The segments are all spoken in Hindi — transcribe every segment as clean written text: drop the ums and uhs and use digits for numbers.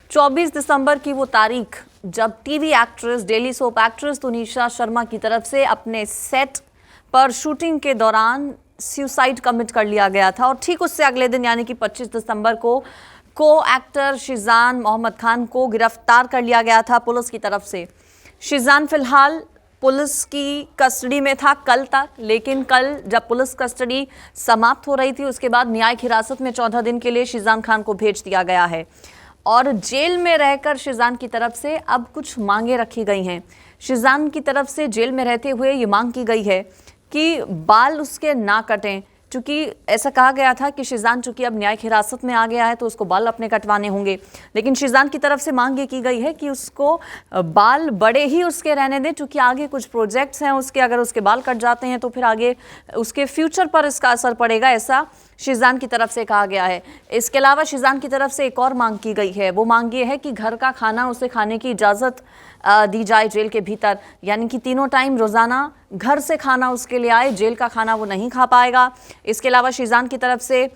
24 दिसंबर की वो तारीख जब TV actress, daily soap actress Tunisha Sharma की तरफ से अपने सेट पर शूटिंग के दौरान सुसाइड कमिट कर लिया गया था और ठीक उससे अगले दिन यानी कि 25 दिसंबर को एक्टर शिजान मोहम्मद खान को गिरफ्तार कर लिया गया था पुलिस की तरफ से। शिजान फिलहाल पुलिस की कस्टडी में था कल तक, लेकिन कल जब पुलिस कस्टडी समाप्त हो रही थी उसके बाद न्यायिक हिरासत में 14 दिन के लिए शिजान खान को भेज दिया गया है और जेल में रहकर शिजान की तरफ से अब कुछ मांगे रखी गई हैं। शिजान की तरफ से जेल में रहते हुए ये मांग की गई है कि बाल उसके ना कटें, चूंकि ऐसा कहा गया था कि शिजान चूंकि अब न्यायिक हिरासत में आ गया है तो उसको बाल अपने कटवाने होंगे, लेकिन शिजान की तरफ से मांग ये की गई है कि उसको बाल बड़े ही उसके रहने दें, चूंकि आगे कुछ प्रोजेक्ट्स हैं उसके, अगर उसके बाल कट जाते हैं तो फिर आगे उसके फ्यूचर पर इसका असर पड़ेगा, ऐसा शिजान की तरफ से कहा गया है। इसके अलावा शिजान की तरफ से एक और मांग की गई है, वो मांग ये है कि घर का खाना उसे खाने की इजाज़त दी जाए जेल के भीतर, यानी कि तीनों टाइम रोज़ाना घर से खाना उसके लिए आए, जेल का खाना वो नहीं खा पाएगा। इसके अलावा शिजान की तरफ से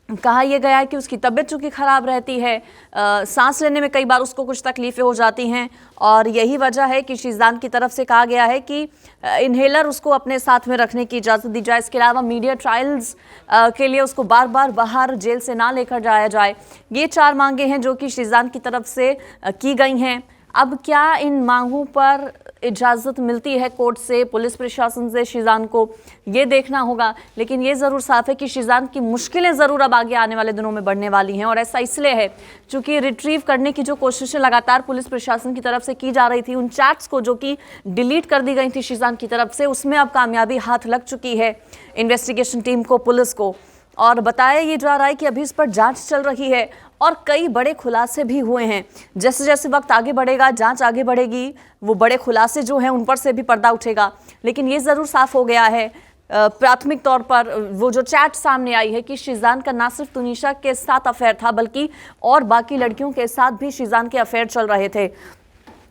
कहा यह गया है कि उसकी तबीयत चूँकि ख़राब रहती है, सांस लेने में कई बार उसको कुछ तकलीफ़ें हो जाती हैं और यही वजह है कि शिजान की तरफ से कहा गया है कि इन्हेलर उसको अपने साथ में रखने की इजाज़त दी जाए। इसके अलावा मीडिया ट्रायल्स के लिए उसको बार बार बाहर जेल से ना लेकर जाया जाए। ये 4 मांगे हैं जो कि शिजान की तरफ से की गई हैं। अब क्या इन मांगों पर इजाज़त मिलती है कोर्ट से, पुलिस प्रशासन से शिजान को, ये देखना होगा, लेकिन ये ज़रूर साफ है कि शिजान की मुश्किलें ज़रूर अब आगे आने वाले दिनों में बढ़ने वाली हैं और ऐसा इसलिए है क्योंकि रिट्रीव करने की जो कोशिशें लगातार पुलिस प्रशासन की तरफ से की जा रही थी, उन चैट्स को जो कि डिलीट कर दी गई थी शिजान की तरफ से, उसमें अब कामयाबी हाथ लग चुकी है इन्वेस्टिगेशन टीम को, पुलिस को, और बताया ये जा रहा है कि अभी इस पर जांच चल रही है और कई बड़े खुलासे भी हुए हैं। जैसे जैसे वक्त आगे बढ़ेगा, जांच आगे बढ़ेगी, वो बड़े खुलासे जो हैं उन पर से भी पर्दा उठेगा, लेकिन ये ज़रूर साफ हो गया है प्राथमिक तौर पर वो जो चैट सामने आई है कि शिजान का ना सिर्फ तुनिशा के साथ अफेयर था बल्कि और बाकी लड़कियों के साथ भी शिजान के अफेयर चल रहे थे।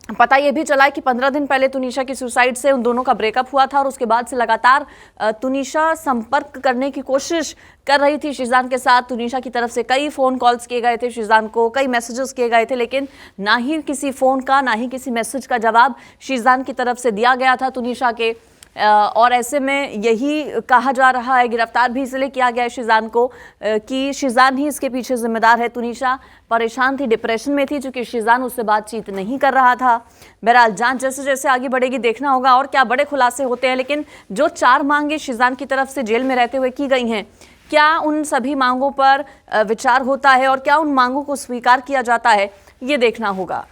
पता ये भी चला है कि 15 दिन पहले तुनिशा की सुसाइड से उन दोनों का ब्रेकअप हुआ था और उसके बाद से लगातार तुनिशा संपर्क करने की कोशिश कर रही थी शिजान के साथ। तुनिशा की तरफ से कई फ़ोन कॉल्स किए गए थे शिजान को, कई मैसेजेस किए गए थे, लेकिन ना ही किसी फ़ोन का ना ही किसी मैसेज का जवाब शिजान की तरफ से दिया गया था तुनिशा के। और ऐसे में यही कहा जा रहा है, गिरफ्तार भी इसलिए किया गया है शिजान को कि शिजान ही इसके पीछे जिम्मेदार है। तुनिशा परेशान थी, डिप्रेशन में थी, चूंकि शिजान उससे बातचीत नहीं कर रहा था। बहरहाल जांच जैसे जैसे आगे बढ़ेगी देखना होगा और क्या बड़े खुलासे होते हैं, लेकिन जो 4 मांगे शिजान की तरफ से जेल में रहते हुए की गई हैं, क्या उन सभी मांगों पर विचार होता है और क्या उन मांगों को स्वीकार किया जाता है, ये देखना होगा।